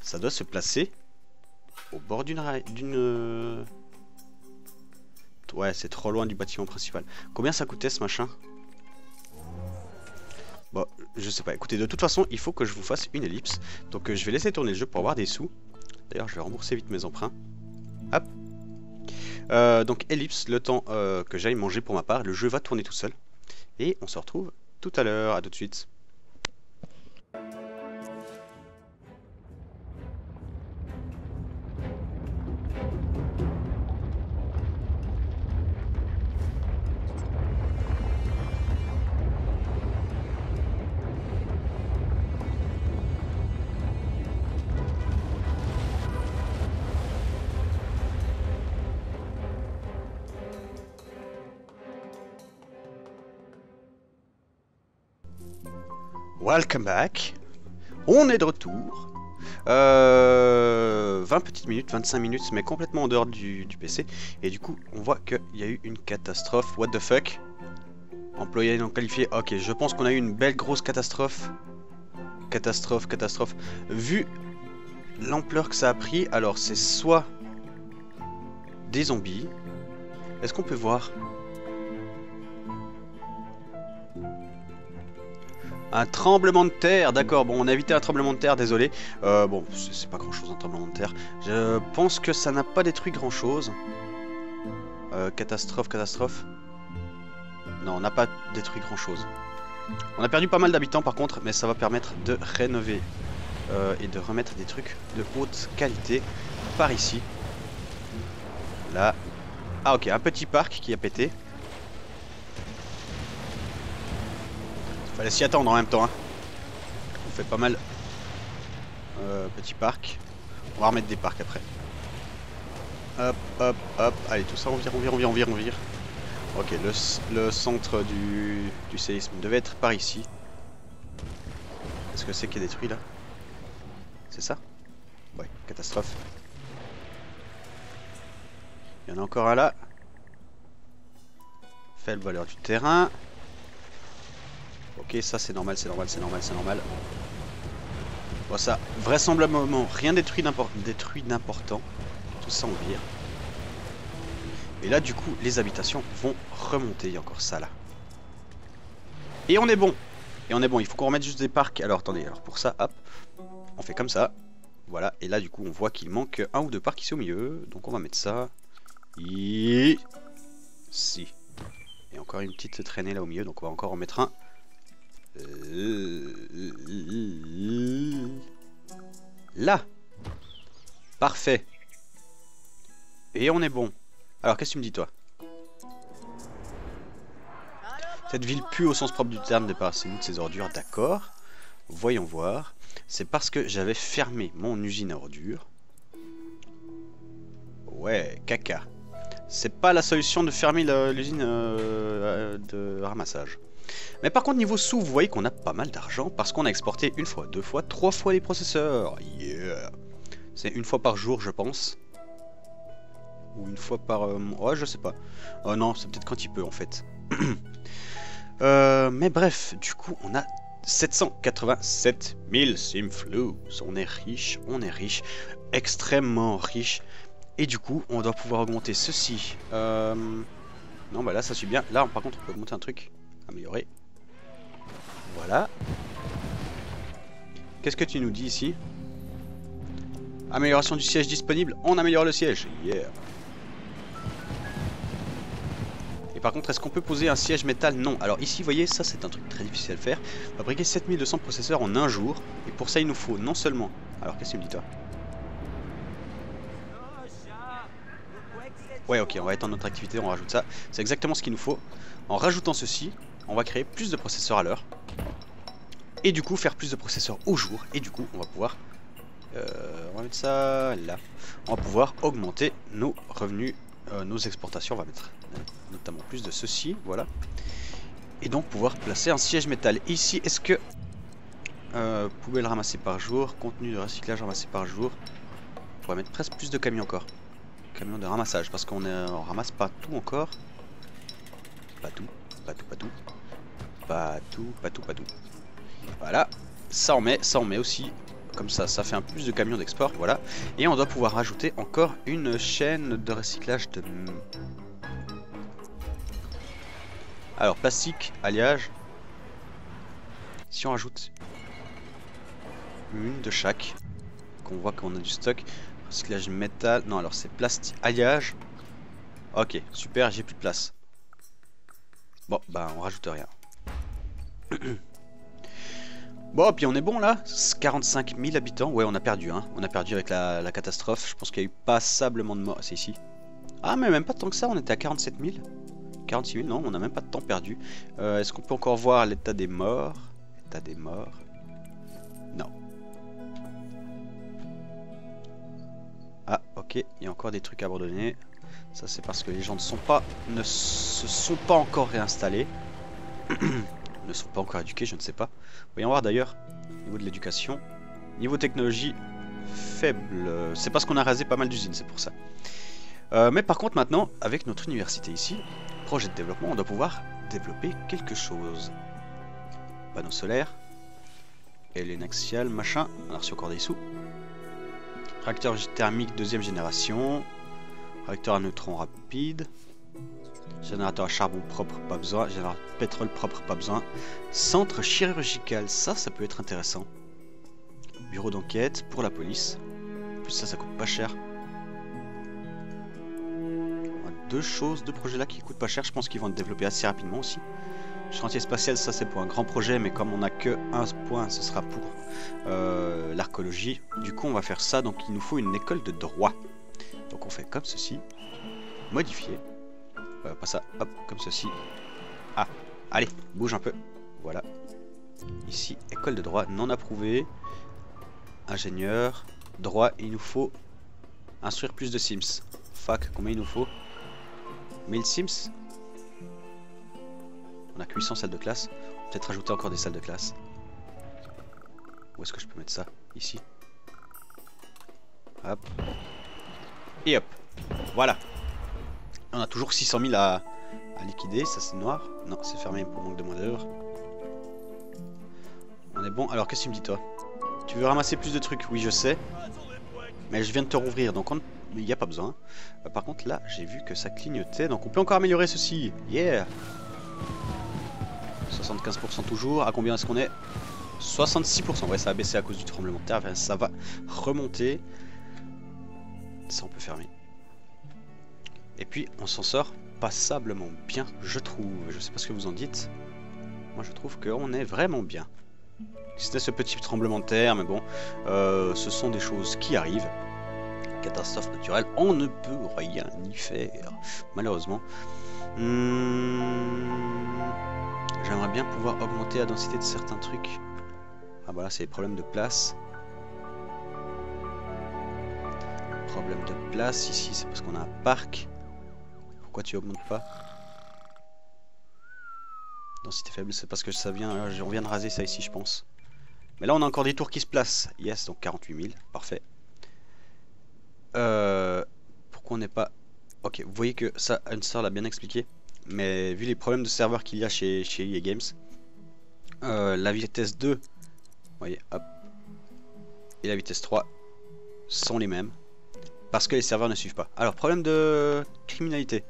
[SPEAKER 1] Ça doit se placer au bord d'une... Ouais, c'est trop loin du bâtiment principal. Combien ça coûtait ce machin? Bon, je sais pas. Écoutez, de toute façon, il faut que je vous fasse une ellipse. Donc je vais laisser tourner le jeu pour avoir des sous. D'ailleurs, je vais rembourser vite mes emprunts. Hop. Donc ellipse, le temps que j'aille manger pour ma part. Le jeu va tourner tout seul. Et on se retrouve tout à l'heure. À tout de suite. Welcome back. On est de retour. 20 petites minutes, 25 minutes, mais complètement en dehors du PC. Et du coup, on voit qu'il y a eu une catastrophe. What the fuck? Employé non qualifié. Ok, je pense qu'on a eu une belle grosse catastrophe. Catastrophe. Vu l'ampleur que ça a pris, alors c'est soit des zombies. Est-ce qu'on peut voir? Un tremblement de terre, d'accord, bon on a évité un tremblement de terre, désolé. Bon, c'est pas grand chose un tremblement de terre. Je pense que ça n'a pas détruit grand chose. Catastrophe. Non, on n'a pas détruit grand chose. On a perdu pas mal d'habitants par contre, mais ça va permettre de rénover et de remettre des trucs de haute qualité par ici. Là. Ah ok, un petit parc qui a pété. Fallait s'y attendre en même temps. Hein. On fait pas mal. Petit parc. On va remettre des parcs après. Hop. Allez, tout ça, on vire. Ok, le centre du séisme devait être par ici. Qu'est-ce que c'est qui est détruit là? C'est ça? Ouais, catastrophe. Il y en a encore un là. Faible valeur du terrain. Ok, ça c'est normal. Bon, ça, vraisemblablement, rien détruit d'important. Tout ça, on vire. Et là, du coup, les habitations vont remonter. Il y a encore ça là. Et on est bon. Il faut qu'on remette juste des parcs. Alors, attendez, alors pour ça, hop, on fait comme ça. Voilà, et là, du coup, on voit qu'il manque un ou deux parcs ici au milieu. Donc, on va mettre ça. Ici. Et encore une petite traînée là au milieu. Donc, on va encore en mettre un. Là. Parfait. Et on est bon. Alors qu'est-ce que tu me dis toi? Cette ville pue au sens propre du terme, débarrassez-nous de ces ordures, d'accord. Voyons voir. C'est parce que j'avais fermé mon usine à ordures. Ouais, caca. C'est pas la solution de fermer l'usine de ramassage. Mais par contre niveau sous, vous voyez qu'on a pas mal d'argent parce qu'on a exporté une fois, deux fois, trois fois les processeurs. Yeah. C'est une fois par jour je pense. Ou une fois par... ouais je sais pas. Oh non, c'est peut-être quand il peut en fait. Mais bref, du coup on a 787 000 simflous. On est riche, extrêmement riche. Et du coup on doit pouvoir augmenter ceci. Non bah là ça suit bien. Là par contre on peut augmenter un truc. Améliorer. Voilà. Qu'est-ce que tu nous dis ici? Amélioration du siège disponible. On améliore le siège. Yeah. Et par contre, est-ce qu'on peut poser un siège métal? Non. Alors ici, vous voyez, ça c'est un truc très difficile à faire. Fabriquer 7200 processeurs en un jour. Et pour ça, il nous faut non seulement... Alors, qu'est-ce que tu me dis toi? Ouais, ok, on va étendre notre activité, on rajoute ça. C'est exactement ce qu'il nous faut. En rajoutant ceci, on va créer plus de processeurs à l'heure. Et du coup, faire plus de processeurs au jour. Et du coup, on va pouvoir... on va mettre ça là. On va pouvoir augmenter nos revenus, nos exportations. On va mettre notamment plus de ceci, voilà. Et donc pouvoir placer un siège métal. Ici, est-ce que... poubelle ramassée par jour, contenu de recyclage ramassé par jour. On pourrait mettre presque plus de camions encore. Camions de ramassage, parce qu'on ramasse pas tout encore. Pas tout. Voilà, ça on met aussi, comme ça fait un plus de camions d'export, voilà. Et on doit pouvoir rajouter encore une chaîne de recyclage de... Alors, plastique, alliage. Si on rajoute une de chaque, qu'on voit qu'on a du stock, recyclage métal, non alors c'est plastique, alliage. Ok, super, j'ai plus de place. Bon, bah on rajoute rien. Bon, puis on est bon là. 45 000 habitants. Ouais, on a perdu, hein. On a perdu avec la catastrophe. Je pense qu'il y a eu passablement de morts. C'est ici. Ah, mais même pas tant que ça. On était à 47 000. 46 000, non, on n'a même pas de temps perdu. Est-ce qu'on peut encore voir l'état des morts? L'état des morts. Non. Ah, ok. Il y a encore des trucs abandonnés. Ça, c'est parce que les gens ne se sont pas encore réinstallés. Ne sont pas encore éduqués, je ne sais pas. Voyons voir d'ailleurs, niveau de l'éducation. Niveau technologie, faible. C'est parce qu'on a rasé pas mal d'usines, c'est pour ça. Mais par contre maintenant, avec notre université ici, projet de développement, on doit pouvoir développer quelque chose. Panneau solaire. Hélène axiale, machin. On a reçu encore des sous. Réacteur thermique deuxième génération. Réacteur à neutrons rapide. Générateur à charbon propre, pas besoin. Générateur pétrole propre, pas besoin. Centre chirurgical, ça peut être intéressant. Bureau d'enquête pour la police. En plus ça coûte pas cher. On a deux projets là qui coûtent pas cher. Je pense qu'ils vont être développés assez rapidement aussi. Chantier spatial, ça c'est pour un grand projet, mais comme on n'a que un point, ce sera pour l'archéologie. Du coup on va faire ça, donc il nous faut une école de droit. Donc on fait comme ceci. Modifier. Pas ça, hop, comme ceci. Ah, allez, bouge un peu. Voilà. Ici, école de droit non approuvée. Ingénieur, droit, il nous faut instruire plus de Sims. Fac, combien il nous faut? 1000 Sims. On a que 800 salles de classe. Peut-être rajouter encore des salles de classe. Où est-ce que je peux mettre ça? Ici. Hop. Et hop. Voilà. On a toujours 600 000 à liquider. Ça c'est noir. Non, c'est fermé pour manque de main d'œuvre. On est bon. Alors qu'est-ce que tu me dis toi? Tu veux ramasser plus de trucs? Oui, je sais. Mais je viens de te rouvrir, donc il n'y a pas besoin. Par contre là, j'ai vu que ça clignotait. Donc on peut encore améliorer ceci. Yeah. 75% toujours. À combien est-ce qu'on est? 66%. Ouais, ça a baissé à cause du tremblement de terre. Enfin, ça va remonter. Ça, on peut fermer. Et puis, on s'en sort passablement bien, je trouve. Je sais pas ce que vous en dites. Moi, je trouve qu'on est vraiment bien. C'était ce petit tremblement de terre, mais bon, ce sont des choses qui arrivent. Catastrophe naturelle, on ne peut rien y faire, malheureusement. J'aimerais bien pouvoir augmenter la densité de certains trucs. Ah voilà, c'est les problèmes de place. Problème de place, ici c'est parce qu'on a un parc. Pourquoi tu augmentes pas? Densité faible, c'est parce que ça vient, on vient de raser ça ici je pense. Mais là on a encore des tours qui se placent. Yes, donc 48 000, parfait. Pourquoi on n'est pas... Ok, vous voyez que ça, Unster l'a bien expliqué. Mais vu les problèmes de serveur qu'il y a chez EA Games, la vitesse 2, vous voyez, hop, et la vitesse 3 sont les mêmes. Parce que les serveurs ne suivent pas. Alors, problème de criminalité.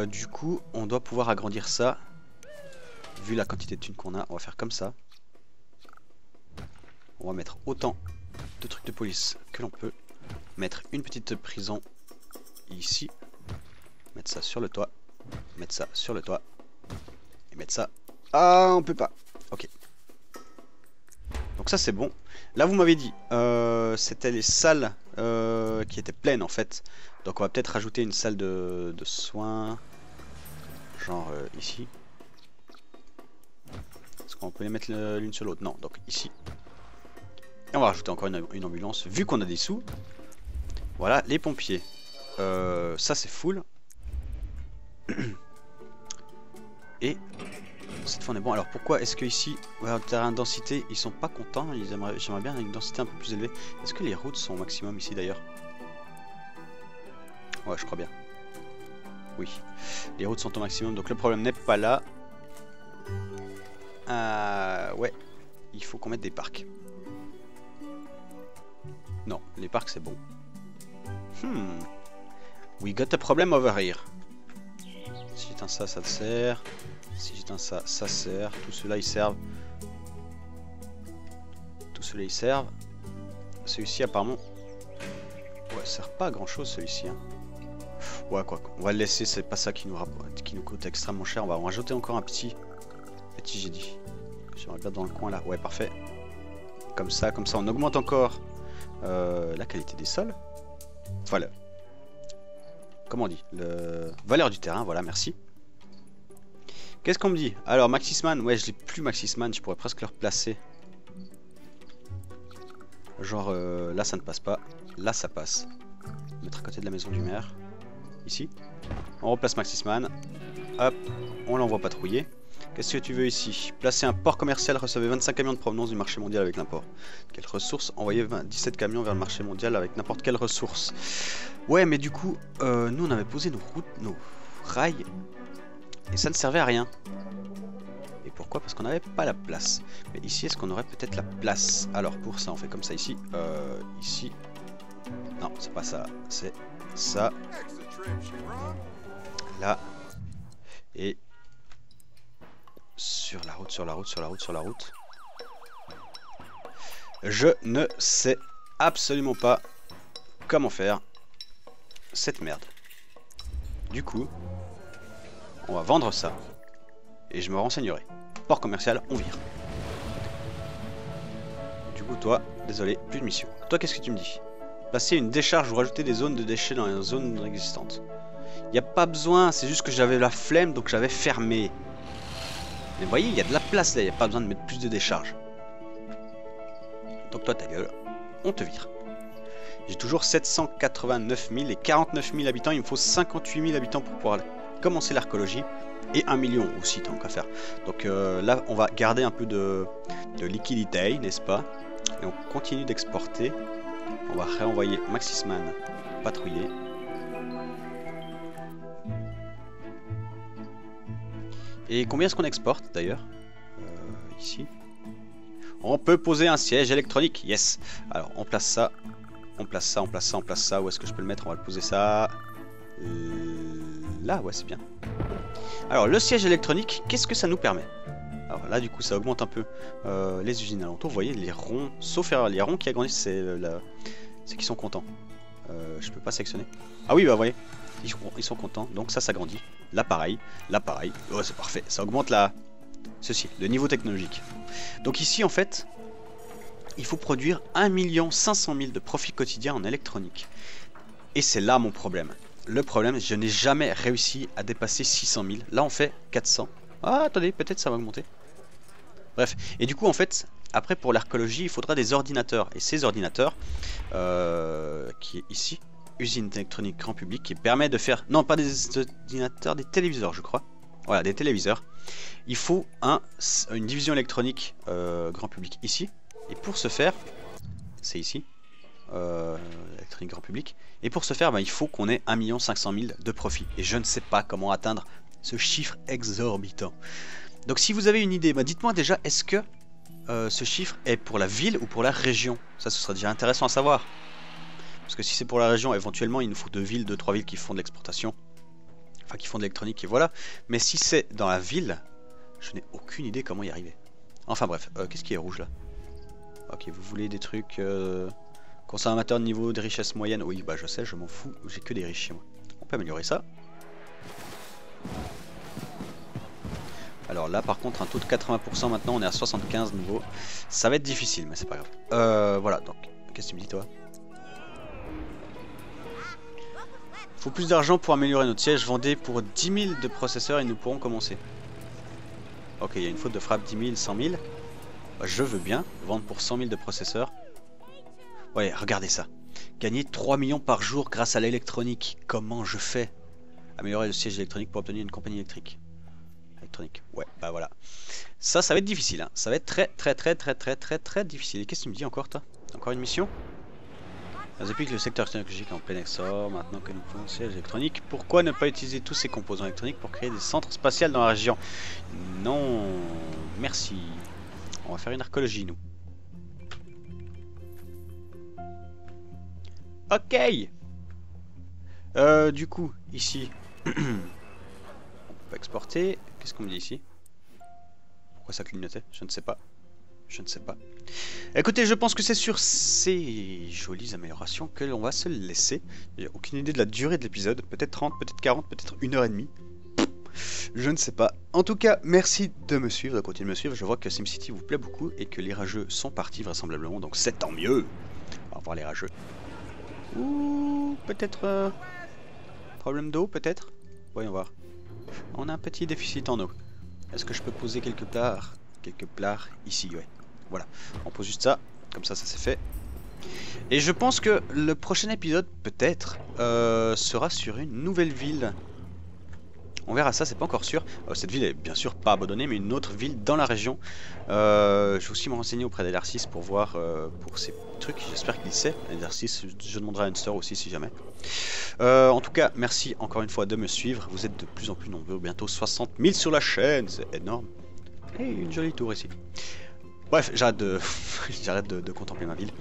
[SPEAKER 1] Du coup, on doit pouvoir agrandir ça. Vu la quantité de thunes qu'on a, on va faire comme ça. On va mettre autant de trucs de police que l'on peut. Mettre une petite prison ici. Mettre ça sur le toit. Mettre ça sur le toit. Et mettre ça... Ah, on peut pas. Ok. Donc ça c'est bon. Là vous m'avez dit, c'était les salles qui étaient pleines en fait. Donc on va peut-être rajouter une salle de soins. Genre ici. Est-ce qu'on peut les mettre l'une sur l'autre? Non, donc ici. Et on va rajouter encore une ambulance. Vu qu'on a des sous. Voilà, les pompiers. Ça c'est full. Et cette fois on est bon. Alors pourquoi est-ce que ici, en terrain de densité, ils sont pas contents? J'aimerais bien une densité un peu plus élevée. Est-ce que les routes sont au maximum ici d'ailleurs? Ouais, je crois bien. Oui, les routes sont au maximum, donc le problème n'est pas là. Ouais, il faut qu'on mette des parcs. Non, les parcs c'est bon. We got a problem over here. Si j'éteins ça, ça sert. Si j'éteins ça, ça sert. Tout cela ils servent. Tout cela ils servent. Celui-ci apparemment... Ouais, sert pas à grand chose celui-ci. Hein. Ouais, quoi. On va le laisser, c'est pas ça qui nous coûte extrêmement cher. On va en rajouter encore un petit. Petit, j'ai dit. J'aimerais bien dans le coin là. Ouais, parfait. Comme ça on augmente encore la qualité des sols. Voilà. Comment on dit? Le valeur du terrain, voilà, merci. Qu'est-ce qu'on me dit? Alors, Maxisman, ouais, je l'ai plus Maxisman, je pourrais presque le replacer. Genre, là ça ne passe pas, là ça passe. Mettre à côté de la maison du maire. Ici. On replace Maxisman. Hop, on l'envoie patrouiller. Qu'est-ce que tu veux ici? Placer un port commercial, recevez 25 camions de provenance du marché mondial avec l'import. Quelle ressource? Envoyer 17 camions vers le marché mondial avec n'importe quelle ressource. Ouais, mais du coup, nous on avait posé nos routes, nos rails, et ça ne servait à rien. Et pourquoi? Parce qu'on n'avait pas la place. Mais ici, est-ce qu'on aurait peut-être la place? Alors pour ça, on fait comme ça ici. Ici. Non, c'est pas ça. C'est ça. Là. Et sur la route, sur la route, sur la route, sur la route. Je ne sais absolument pas comment faire cette merde. Du coup, on va vendre ça. Et je me renseignerai. Port commercial, on vire. Du coup, toi, désolé, plus de mission. Toi, qu'est-ce que tu me dis? Placer une décharge ou rajouter des zones de déchets dans les zones existantes. Il n'y a pas besoin, c'est juste que j'avais la flemme, donc j'avais fermé. Mais vous voyez, il y a de la place là, il n'y a pas besoin de mettre plus de décharge. Donc toi, ta gueule, on te vire. J'ai toujours 789 000 et 49 000 habitants, il me faut 58 000 habitants pour pouvoir commencer l'archéologie. Et 1 million aussi, tant qu'à faire. Donc là, on va garder un peu de liquidité, n'est-ce pas? Et on continue d'exporter. On va réenvoyer Maxisman patrouiller. Et combien est-ce qu'on exporte d'ailleurs? Ici. On peut poser un siège électronique, yes. Alors on place ça, on place ça, on place ça, on place ça. Où est-ce que je peux le mettre? On va le poser ça. Là, ouais, c'est bien. Alors le siège électronique, qu'est-ce que ça nous permet? Alors là du coup ça augmente un peu les usines alentours. Vous voyez les ronds, sauf les ronds qui agrandissent, c'est qu'ils sont contents. Je peux pas sélectionner. Ah oui bah vous voyez, ils sont contents, donc ça s'agrandit. Là pareil, oh c'est parfait, ça augmente le niveau technologique. Donc ici en fait, il faut produire 1 500 000 de profit quotidien en électronique. Et c'est là mon problème. Le problème, je n'ai jamais réussi à dépasser 600 000. Là, on fait 400. Ah, attendez, peut-être ça va augmenter. Bref. Et du coup, en fait, après, pour l'archéologie, il faudra des ordinateurs. Et ces ordinateurs, qui est ici, usine électronique grand public, qui permet de faire... Non, pas des ordinateurs, des téléviseurs, je crois. Voilà, des téléviseurs. Il faut une division électronique grand public ici. Et pour ce faire, c'est ici. Électronique grand public. Et pour ce faire, il faut qu'on ait 1 500 000 de profit. Et je ne sais pas comment atteindre ce chiffre exorbitant. Donc si vous avez une idée, dites-moi déjà, est-ce que ce chiffre est pour la ville ou pour la région? Ça, ce serait déjà intéressant à savoir. Parce que si c'est pour la région, éventuellement, il nous faut 2 villes, 2-3 villes qui font de l'exportation. Enfin, qui font de l'électronique, et voilà. Mais si c'est dans la ville, je n'ai aucune idée comment y arriver. Enfin bref, qu'est-ce qui est rouge là? Ok, vous voulez des trucs... Consommateur de niveau de richesse moyenne, oui bah je sais, je m'en fous, j'ai que des riches chez moi. On peut améliorer ça. Alors là par contre un taux de 80% maintenant, on est à 75 nouveau. Ça va être difficile mais c'est pas grave. Voilà, donc qu'est-ce que tu me dis toi? Faut plus d'argent pour améliorer notre siège, vendez pour 10 000 de processeurs et nous pourrons commencer. Ok, il y a une faute de frappe, 10 000, 100 000. Je veux bien vendre pour 100 000 de processeurs. Ouais, regardez ça. Gagner 3 millions par jour grâce à l'électronique. Comment je fais? Améliorer le siège électronique pour obtenir une compagnie électrique. Électronique. Ouais, bah voilà. Ça va être difficile. Hein. Ça va être très difficile. Et qu'est-ce que tu me dis encore, toi? Encore une mission? Depuis que le secteur technologique est en plein essor, maintenant que nous pouvons le siège électronique, pourquoi ne pas utiliser tous ces composants électroniques pour créer des centres spatials dans la région? Non, merci. On va faire une archéologie, nous. Ok. Du coup, ici, on peut exporter. Qu'est-ce qu'on me dit ici? Pourquoi ça clignotait? Je ne sais pas. Je ne sais pas. Écoutez, je pense que c'est sur ces jolies améliorations que l'on va se laisser. J'ai aucune idée de la durée de l'épisode. Peut-être 30, peut-être 40, peut-être 1h30. Je ne sais pas. En tout cas, merci de me suivre, de continuer de me suivre. Je vois que SimCity vous plaît beaucoup et que les rageux sont partis vraisemblablement. Donc c'est tant mieux. Au revoir les rageux. Ou peut-être problème d'eau, peut-être. Voyons voir. On a un petit déficit en eau. Est-ce que je peux poser quelques plats ici? Ouais. Voilà. On pose juste ça. Comme ça c'est fait. Et je pense que le prochain épisode, peut-être, sera sur une nouvelle ville. On verra ça, c'est pas encore sûr. Cette ville est bien sûr pas abandonnée, mais une autre ville dans la région. Je vais aussi me renseigner auprès d'Edarcis pour voir pour ces trucs. J'espère qu'il sait. Edarcis, je demanderai à Unster aussi si jamais. En tout cas, merci encore une fois de me suivre. Vous êtes de plus en plus nombreux. Bientôt 60 000 sur la chaîne. C'est énorme. Et une jolie tour ici. Bref, j'arrête de contempler ma ville.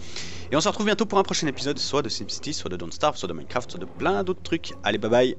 [SPEAKER 1] Et on se retrouve bientôt pour un prochain épisode, soit de SimCity, soit de Don't Starve, soit de Minecraft, soit de plein d'autres trucs. Allez, bye bye!